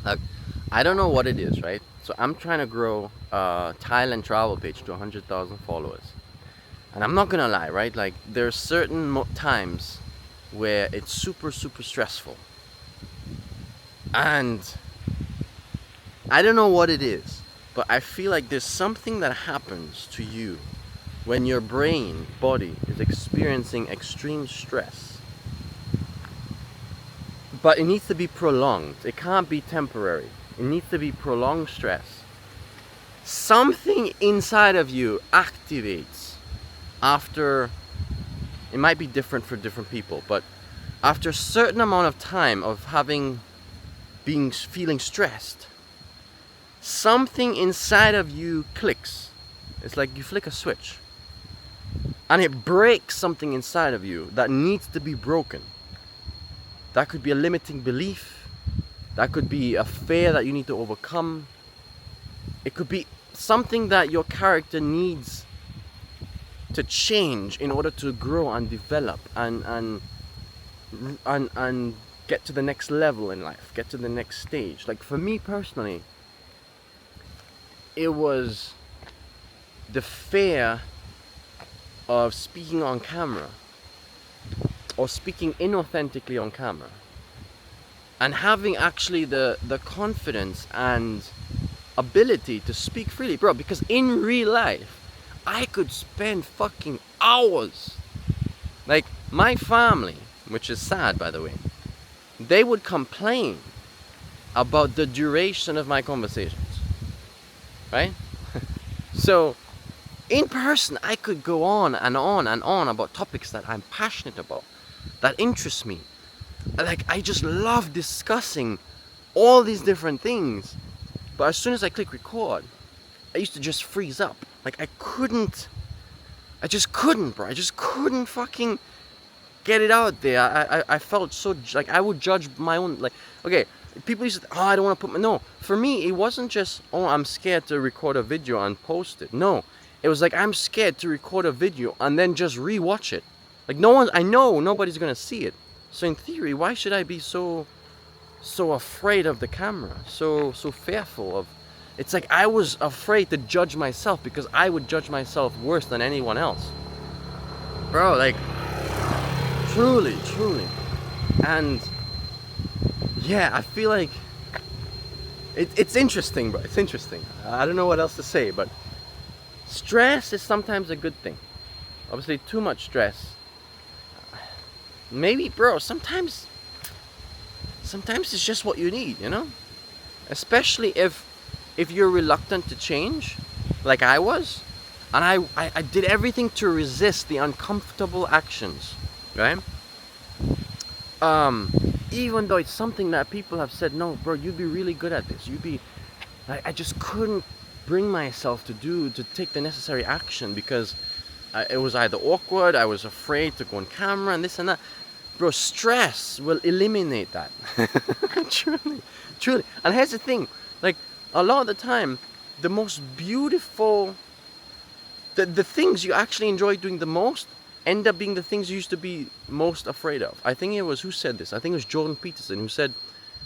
Like, I don't know what it is, right? So I'm trying to grow a Thailand travel page to 100,000 followers. And I'm not gonna lie, right? Like, there's certain times where it's super, super stressful. And I don't know what it is, but I feel like there's something that happens to you when your brain, body is experiencing extreme stress. But it needs to be prolonged. It can't be temporary. It needs to be prolonged stress. Something inside of you activates after, it might be different for different people, but after a certain amount of time of feeling stressed, something inside of you clicks. It's like you flick a switch and it breaks something inside of you that needs to be broken. That could be a limiting belief, that could be a fear that you need to overcome, it could be something that your character needs to change in order to grow and develop and get to the next level in life, get to the next stage. Like, for me personally, it was the fear of speaking on camera or speaking inauthentically on camera, and having actually the confidence and ability to speak freely, bro. Because in real life, I could spend fucking hours. Like, my family, which is sad by the way, they would complain about the duration of my conversations, right? So in person, I could go on and on and on about topics that I'm passionate about, that interest me. Like, I just love discussing all these different things. But as soon as I click record, I used to just freeze up. Like, I just couldn't, bro. I just couldn't fucking get it out there. I felt so, like, I would judge my own, like, okay, people used to, oh, I don't want to put my, no. For me, it wasn't just, oh, I'm scared to record a video and post it. No. It was like, I'm scared to record a video and then just re-watch it. Like, I know nobody's gonna see it. So in theory, why should I be so afraid of the camera? So fearful of, it's like I was afraid to judge myself because I would judge myself worse than anyone else. Bro, like, truly. And yeah, I feel like it's interesting, bro. It's interesting. I don't know what else to say, but stress is sometimes a good thing. Obviously, too much stress, maybe, bro, sometimes it's just what you need, you know? Especially if you're reluctant to change, like I was, and I did everything to resist the uncomfortable actions, right? Even though it's something that people have said, no, bro, you'd be really good at this. I just couldn't bring myself to take the necessary action because it was either awkward, I was afraid to go on camera, and this and that. Bro, stress will eliminate that. Truly. And here's the thing, like, a lot of the time, the most beautiful, the things you actually enjoy doing the most end up being the things you used to be most afraid of. I think it was, who said this? I think it was Jordan Peterson who said,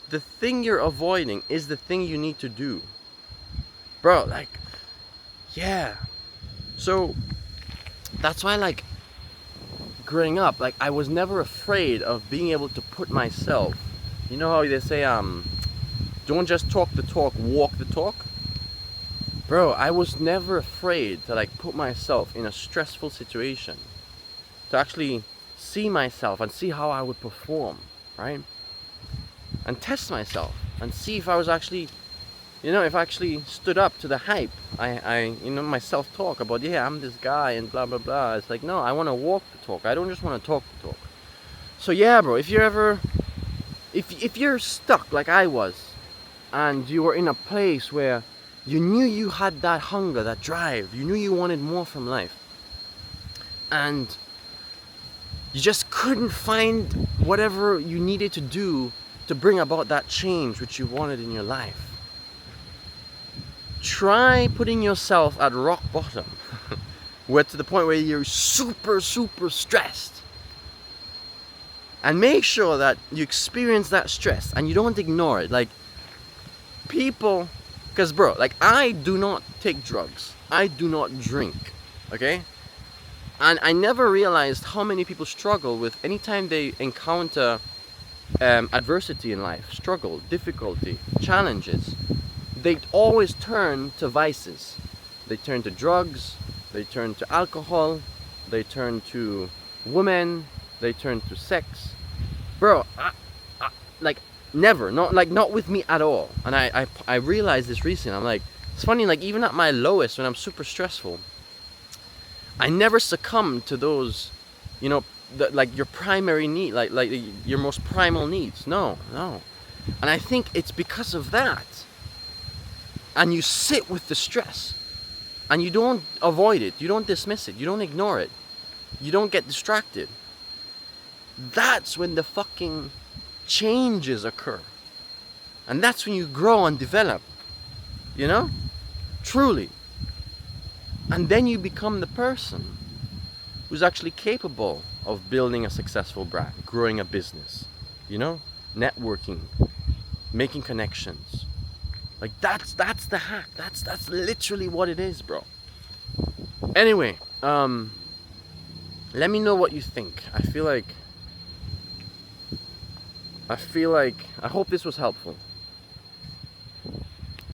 the thing you're avoiding is the thing you need to do. Bro, like, yeah. So that's why, like, growing up, like, I was never afraid of being able to put myself, you know how they say, don't just talk the talk, walk the talk. Bro, I was never afraid to, like, put myself in a stressful situation, to actually see myself and see how I would perform, right? And test myself and see if I was actually, if I actually stood up to the hype. My self-talk about, yeah, I'm this guy and blah blah blah. It's like, no, I want to walk the talk. I don't just want to talk the talk. So yeah, bro, if you're stuck like I was, and you were in a place where you knew you had that hunger, that drive, you knew you wanted more from life, and you just couldn't find whatever you needed to do to bring about that change which you wanted in your life, try putting yourself at rock bottom, where to the point where you're super stressed, and make sure that you experience that stress and you don't ignore it. Like, people, because bro, like, I do not take drugs, I do not drink, okay? And I never realized how many people struggle with anytime they encounter adversity in life, struggle, difficulty, challenges. They always turn to vices. They turn to drugs, they turn to alcohol, they turn to women, they turn to sex. Bro, like, never, not with me at all. And I realized this recently. I'm like, it's funny, like, even at my lowest, when I'm super stressful, I never succumb to those, you know, like your primary need, like your most primal needs. No. And I think it's because of that. And you sit with the stress, and you don't avoid it, you don't dismiss it, you don't ignore it, you don't get distracted. That's when the fucking changes occur. And that's when you grow and develop, you know? Truly. And then you become the person who's actually capable of building a successful brand, growing a business, you know? Networking, making connections. Like, that's the hack. That's literally what it is, bro. Anyway, let me know what you think. I feel like I hope this was helpful.